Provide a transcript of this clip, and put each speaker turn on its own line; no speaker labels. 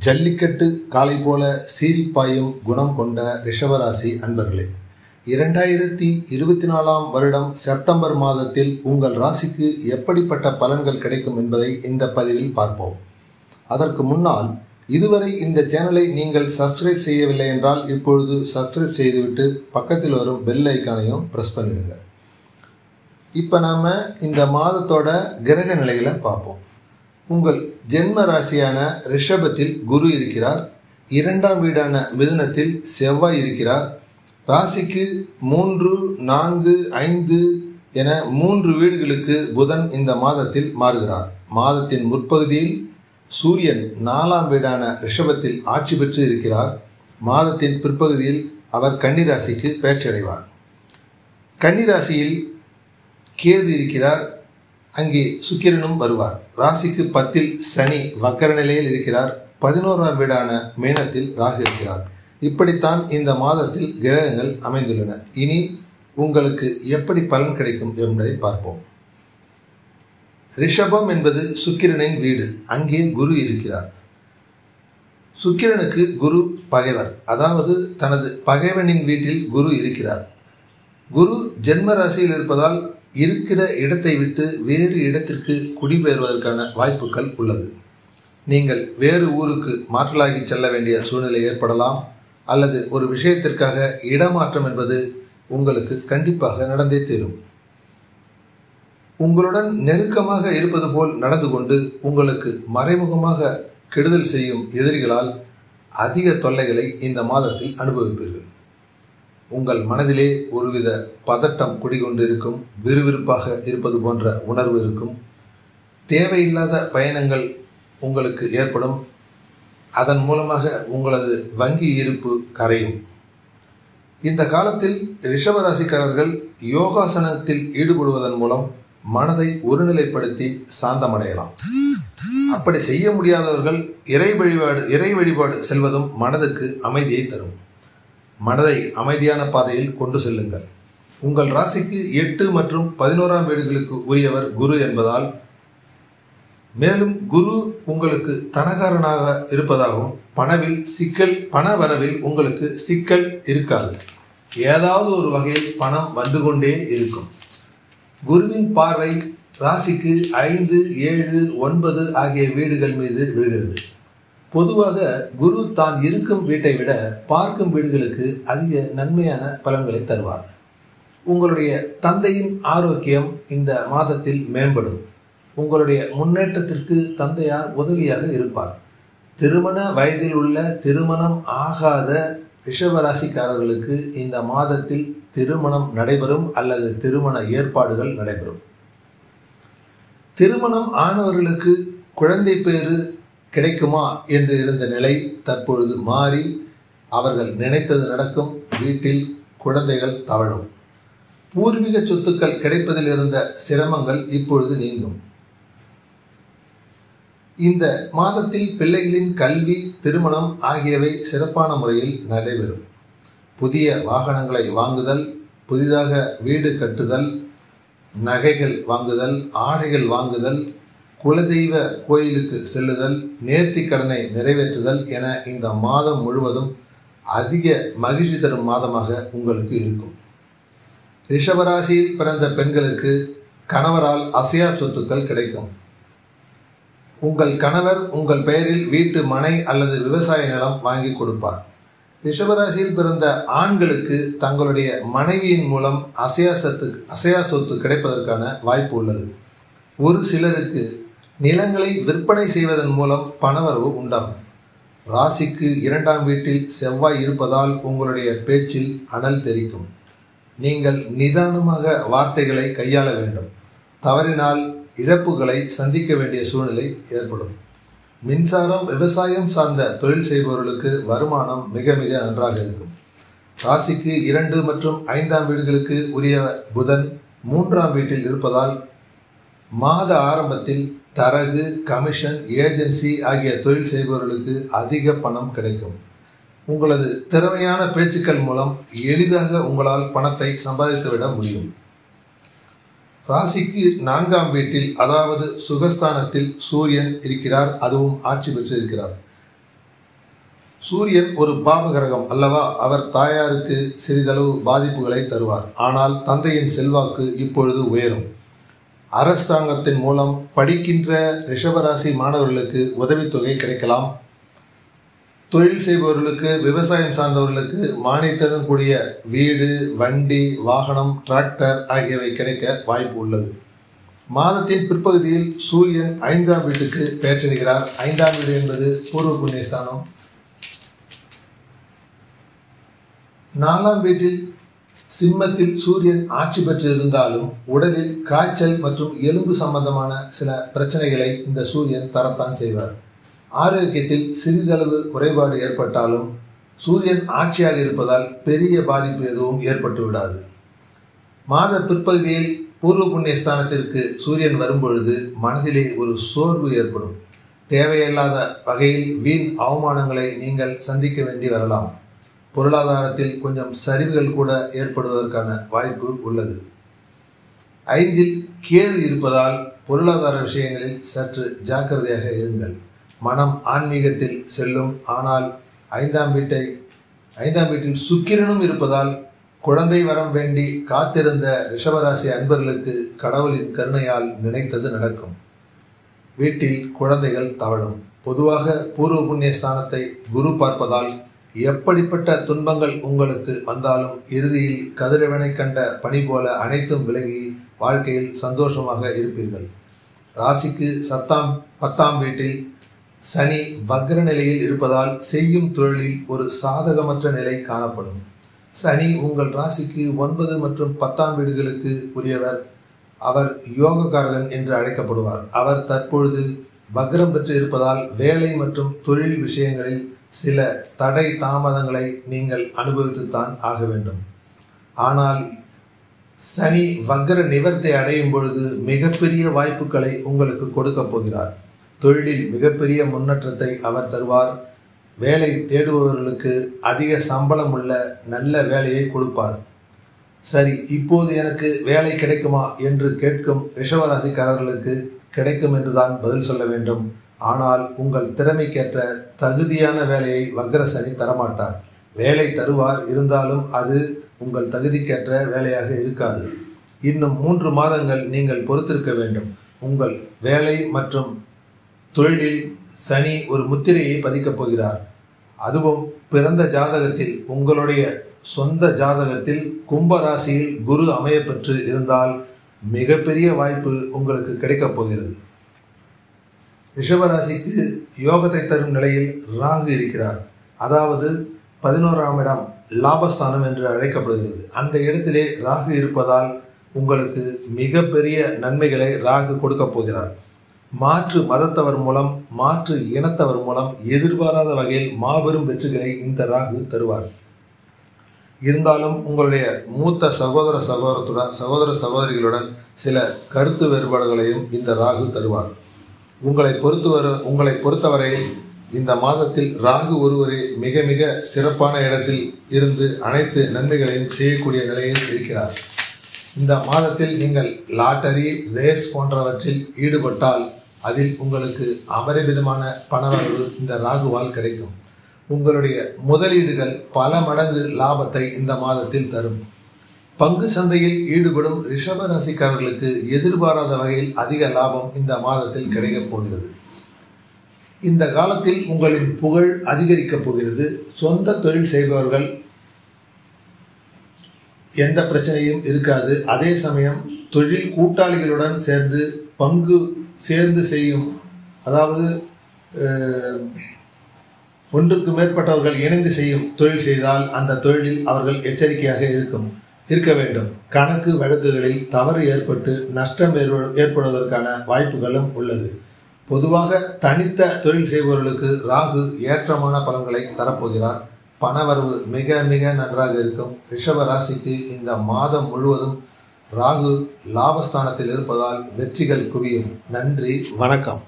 ஜல்லிக்கட்டு காளை போல சீரிப்பாயும் குணம் கொண்ட ரிஷபராசி அன்பர்களே, 2024ஆம் வருடம் செப்டம்பர் மாதத்தில் உங்கள் ராசிக்கு எப்படிப்பட்ட பலன்கள் கிடைக்கும் என்பதை இந்த பதிவில் பார்ப்போம். அதற்கு முன்னால் இதுவரை இந்த சேனலை நீங்கள் சப்ஸ்கிரைப் செய்யவில்லை என்றால் இப்பொழுது சப்ஸ்கிரைப் செய்துவிட்டு பக்கத்தில் வரும் பெல் ஐக்கானையும் ப்ரெஸ் பண்ணிடுங்க. இப்போ நாம் இந்த மாதத்தோட கிரக நிலைகளை பார்ப்போம். உங்கள் ஜென்ம ராசியான ரிஷபத்தில் குரு இருக்கிறார். 2ஆம் வீடான மிதுனத்தில் செவ்வாய் இருக்கிறார். ராசிக்கு 3, 4, 5 என 3 வீடுகளுக்கு புதன் இந்த மாதத்தில் மாறுகிறார். மாதத்தின் முற்பகுதியில் சூரியன் 4ஆம் வீடான ரிஷபத்தில் ஆட்சி பெற்று இருக்கிறார். மாதத்தின் பிற்பகுதியில் அவர் கன்னிராசிக்கு பெயர்ச்சியடைவார். கன்னிராசியில் கேது இருக்கிறார். அங்கே சுக்கிரனும் வருவார். ராசிக்கு 10இல் சனி வக்கர நிலையில் இருக்கிறார். 11ஆம் வீடான மீனத்தில் ராகு இருக்கிறார். இப்படித்தான் இந்த மாதத்தில் கிரகங்கள் அமைந்துள்ளன. இனி உங்களுக்கு எப்படி பலன் கிடைக்கும் என்பதை பார்ப்போம். ரிஷபம் என்பது சுக்கிரனின் வீடு. அங்கே குரு இருக்கிறார். சுக்கிரனுக்கு குரு பகைவர், அதாவது தனது பகைவனின் வீட்டில் குரு இருக்கிறார். குரு ஜென்ம ராசியில் இருப்பதால் இருக்கிற இடத்தை விட்டு வேறு இடத்திற்கு குடிபெயர்வதற்கான வாய்ப்புகள் உள்ளது. நீங்கள் வேறு ஊருக்கு மாற்றலாகி செல்ல வேண்டிய சூழ்நிலை ஏற்படலாம், அல்லது ஒரு விஷயத்திற்காக இடமாற்றம் என்பது உங்களுக்கு கண்டிப்பாக நடந்தே தீரும். உங்களுடன் நெருக்கமாக இருப்பது போல் நடந்து கொண்டு உங்களுக்கு மறைமுகமாக கெடுதல் செய்யும் எதிரிகளால் அதிக தொல்லைகளை இந்த மாதத்தில் அனுபவிப்பீர்கள். உங்கள் மனதிலே ஒருவித பதட்டம் குடிகொண்டு இருக்கும். விறுவிறுப்பாக இருப்பது போன்ற உணர்வு இருக்கும். தேவையில்லாத பயணங்கள் உங்களுக்கு ஏற்படும். அதன் மூலமாக உங்களது வங்கி இருப்பு கரையும். இந்த காலத்தில் ரிஷபராசிக்காரர்கள் யோகாசனத்தில் ஈடுபடுவதன் மூலம் மனதை ஒருநிலைப்படுத்தி சாந்தமடையலாம். அப்படி செய்ய முடியாதவர்கள் இறை வழிபாடு செல்வதும் மனதுக்கு அமைதியை தரும். மனதை அமைதியான பாதையில் கொண்டு செல்லுங்கள். உங்கள் ராசிக்கு 8 மற்றும் 11ஆம் வீடுகளுக்கு உரியவர் குரு என்பதால், மேலும் குரு உங்களுக்கு தனகாரனாக இருப்பதாகவும் பண வரவில் உங்களுக்கு சிக்கல் இருக்காது. ஏதாவது ஒரு வகையில் பணம் வந்து கொண்டே இருக்கும். குருவின் பார்வை ராசிக்கு 5, 7, 9 ஆகிய வீடுகள் மீது விழுகிறது. பொதுவாக குரு தான் இருக்கும் வீட்டை விட பார்க்கும் வீடுகளுக்கு அதிக நன்மையான பலன்களை தருவார். உங்களுடைய தந்தையின் ஆரோக்கியம் இந்த மாதத்தில் மேம்படும். உங்களுடைய முன்னேற்றத்திற்கு தந்தையார் உதவியாக இருப்பார். திருமண வயதில் உள்ள திருமணம் ஆகாத ரிஷபராசிக்காரர்களுக்கு இந்த மாதத்தில் திருமணம் நடைபெறும் அல்லது திருமண ஏற்பாடுகள் நடைபெறும். திருமணம் ஆனவர்களுக்கு குழந்தை பேறு கிடைக்குமா என்று இருந்த நிலை தற்பொழுது மாறி அவர்கள் நினைத்தது நடக்கும். வீட்டில் குழந்தைகள் தவழும். பூர்வீக சொத்துக்கள் கிடைப்பதில் இருந்த சிரமங்கள் இப்பொழுது நீங்கும். இந்த மாதத்தில் பிள்ளைகளின் கல்வி, திருமணம் ஆகியவை சிறப்பான முறையில் நடைபெறும். புதிய வாகனங்களை வாங்குதல், புதிதாக வீடு கட்டுதல், நகைகள் வாங்குதல், ஆடைகள் வாங்குதல், குலதெய்வ கோயிலுக்கு செல்லுதல், நேர்த்தி கடனை நிறைவேற்றுதல் என இந்த மாதம் முழுவதும் அதிக மகிழ்ச்சி தரும் மாதமாக உங்களுக்கு இருக்கும். ரிஷபராசியில் பிறந்த பெண்களுக்கு கணவரால் அசையா சொத்துக்கள் கிடைக்கும். உங்கள் கணவர் உங்கள் பெயரில் வீட்டு, மனை அல்லது விவசாய நிலம் வாங்கி கொடுப்பார். ரிஷபராசியில் பிறந்த ஆண்களுக்கு தங்களுடைய மனைவியின் மூலம் அசையா சொத்து கிடைப்பதற்கான வாய்ப்பு உள்ளது. ஒரு சிலருக்கு நிலங்களை விற்பனை செய்வதன் மூலம் பணவரவு உண்டாகும். ராசிக்கு 2ஆம் வீட்டில் செவ்வாய் இருப்பதால் உங்களுடைய பேச்சில் அனல் தெரிக்கும். நீங்கள் நிதானமாக வார்த்தைகளை கையாள வேண்டும். தவறினால் இழப்புகளை சந்திக்க வேண்டிய சூழ்நிலை ஏற்படும். மின்சாரம், விவசாயம் சார்ந்த தொழில் செய்பவர்களுக்கு வருமானம் மிக மிக நன்றாக இருக்கும். ராசிக்கு 2 மற்றும் 5ஆம் வீடுகளுக்கு உரிய புதன் 3ஆம் வீட்டில் இருப்பதால் மாத ஆரம்பத்தில் தரகு, கமிஷன், ஏஜென்சி ஆகிய தொழில் செய்பவர்களுக்கு அதிக பணம் கிடைக்கும். உங்களது திறமையான பேச்சுக்கள் மூலம் எளிதாக உங்களால் பணத்தை சம்பாதித்துவிட முடியும். ராசிக்கு 4ஆம் வீட்டில், அதாவது சுகஸ்தானத்தில் சூரியன் இருக்கிறார். அதுவும் ஆட்சி பெற்றிருக்கிறார். சூரியன் ஒரு பாபகிரகம் அல்லவா? அவர் தாயாருக்கு சிறிதளவு பாதிப்புகளை தருவார். ஆனால் தந்தையின் செல்வாக்கு இப்பொழுது உயரும். அரசாங்கத்தின் மூலம் படிக்கின்ற ரிஷபராசி மாணவர்களுக்கு உதவித்தொகை கிடைக்கலாம். தொழில் செய்பவர்களுக்கு, விவசாயம் சார்ந்தவர்களுக்கு மானியத்துடன் கூடிய வீடு, வண்டி, வாகனம், டிராக்டர் ஆகியவை கிடைக்க வாய்ப்பு உள்ளது. மாதத்தின் பிற்பகுதியில் சூரியன் 5ஆம் வீட்டுக்கு பெயர்ச்சடைகிறார். 5ஆம் வீடு என்பது பூர்வ புண்ணியஸ்தானம். 4ஆம் வீட்டில் சிம்மத்தில் சூரியன் ஆட்சி பெற்று இருந்தாலும் உடலில் காய்ச்சல் மற்றும் எலும்பு சம்பந்தமான சில பிரச்சனைகளை இந்த சூரியன் தரத்தான் செய்வார். ஆரோக்கியத்தில் சிறிதளவு குறைபாடு ஏற்பட்டாலும் சூரியன் ஆட்சியாக இருப்பதால் பெரிய பாதிப்பு எதுவும் ஏற்பட்டு விடாது. மாத பிற்பகுதியில் பூர்வ புண்ணியஸ்தானத்திற்கு சூரியன் வரும்பொழுது மனதிலே ஒரு சோர்வு ஏற்படும். தேவையில்லாத வகையில் வீண் அவமானங்களை நீங்கள் சந்திக்க வேண்டி வரலாம். பொருளாதாரத்தில் கொஞ்சம் சரிவுகள் கூட ஏற்படுவதற்கான வாய்ப்பு உள்ளது. 5இல் கேது இருப்பதால் பொருளாதார விஷயங்களில் சற்று ஜாக்கிரதையாக இருங்கள். மனம் ஆன்மீகத்தில் செல்லும். ஆனால் 5ஆம் வீட்டில் சுக்கிரனும் இருப்பதால் குழந்தை வரம் வேண்டி காத்திருந்த ரிஷபராசி அன்பர்களுக்கு கடவுளின் கருணையால் நினைத்தது நடக்கும். வீட்டில் குழந்தைகள் தவழும். பொதுவாக பூர்வ புண்ணிய ஸ்தானத்தை குரு பார்ப்பதால் எப்படிப்பட்ட துன்பங்கள் உங்களுக்கு வந்தாலும் இறுதியில் கதிரவனை கண்ட பனி போல அனைத்தும் விலகி வாழ்க்கையில் சந்தோஷமாக இருப்பீர்கள். ராசிக்கு 10ஆம் வீட்டில் சனி வக்ர நிலையில் இருப்பதால் செய்யும் தொழிலில் ஒரு சாதகமற்ற நிலை காணப்படும். சனி உங்கள் ராசிக்கு 9 மற்றும் 10ஆம் வீடுகளுக்கு உரியவர். அவர் யோகக்காரகன் என்று அழைக்கப்படுவார். அவர் தற்பொழுது வக்ரம் பெற்று இருப்பதால் வேலை மற்றும் தொழில் விஷயங்களில் சில தடை தாமதங்களை நீங்கள் அனுபவித்துத்தான் ஆக வேண்டும். ஆனால் சனி வக்ர நிவர்த்தி அடையும் பொழுது மிகப்பெரிய வாய்ப்புகளை உங்களுக்கு கொடுக்க போகிறார். தொழிலில் மிகப்பெரிய முன்னேற்றத்தை அவர் தருவார். வேலை தேடுபவர்களுக்கு அதிக சம்பளம் உள்ள நல்ல வேலையை கொடுப்பார். சரி, இப்போது எனக்கு வேலை கிடைக்குமா என்று கேட்கும் ரிஷபராசிக்காரர்களுக்கு கிடைக்கும் என்றுதான் பதில் சொல்ல வேண்டும். ஆனால் உங்கள் திறமைக்கேற்ற தகுதியான வேலையை வக்ர சனி தரமாட்டார். வேலை தருவார், இருந்தாலும் அது உங்கள் தகுதிக்கேற்ற வேலையாக இருக்காது. இன்னும் 3 மாதங்கள் நீங்கள் பொறுத்திருக்க வேண்டும். உங்கள் வேலை மற்றும் தொழிலில் சனி ஒரு முத்திரையை பதிக்கப் போகிறார். அதுவும் பிறந்த ஜாதகத்தில், உங்களுடைய சொந்த ஜாதகத்தில் கும்பராசியில் குரு அமையப்பெற்று இருந்தால் மிகப்பெரிய வாய்ப்பு உங்களுக்கு கிடைக்கப் போகிறது. ரிஷபராசிக்கு யோகத்தை தரும் நிலையில் ராகு இருக்கிறார். அதாவது 11ஆம் இடம் லாபஸ்தானம் என்று அழைக்கப்படுகிறது. அந்த இடத்திலே ராகு இருப்பதால் உங்களுக்கு மிகப்பெரிய நன்மைகளை ராகு கொடுக்க போகிறார். மாற்று மதத்தவர் மூலம், மாற்று இனத்தவர் மூலம் எதிர்பாராத வகையில் மாபெரும் வெற்றிகளை இந்த ராகு தருவார். இருந்தாலும் உங்களுடைய மூத்த சகோதர சகோதரிகளுடன் சில கருத்து வேறுபாடுகளையும் இந்த ராகு தருவார். உங்களை பொறுத்தவரையில் இந்த மாதத்தில் ராகு ஒருவரே மிக மிக சிறப்பான இடத்தில் இருந்து அனைத்து நன்மைகளையும் செய்யக்கூடிய நிலையில் இருக்கிறார். இந்த மாதத்தில் நீங்கள் லாட்டரி, ரேஸ் போன்றவற்றில் ஈடுபட்டால் அதில் உங்களுக்கு அபரிமிதமான பணவரவு இந்த ராகுவால் கிடைக்கும். உங்களுடைய முதலீடுகள் பல மடங்கு லாபத்தை இந்த மாதத்தில் தரும். பங்கு சந்தையில் ஈடுபடும் ரிஷப ராசிக்காரர்களுக்கு எதிர்பாராத வகையில் அதிக லாபம் இந்த மாதத்தில் கிடைக்கப் போகிறது. இந்த காலத்தில் உங்களின் புகழ் அதிகரிக்கப் போகிறது. சொந்த தொழில் செய்பவர்கள் எந்த பிரச்சனையும் இருக்காது. அதே சமயம் தொழில் கூட்டாளிகளுடன் சேர்ந்து செய்யும், அதாவது ஒன்றுக்கு மேற்பட்டவர்கள் இணைந்து செய்யும் தொழில் செய்தால் அந்த தொழிலில் அவர்கள் எச்சரிக்கையாக இருக்க வேண்டும். கணக்கு வழக்குகளில் தவறு ஏற்பட்டு நஷ்டம் ஏற்படுவதற்கான வாய்ப்புகளும் உள்ளது. பொதுவாக தனித்த தொழில் செய்பவர்களுக்கு ராகு ஏற்றமான பலன்களை தரப்போகிறார். பணவரவு மிக மிக நன்றாக இருக்கும். ரிஷப ராசிக்கு இந்த மாதம் முழுவதும் ராகு லாபஸ்தானத்தில் இருப்பதால் வெற்றிகள் குவியும். நன்றி, வணக்கம்.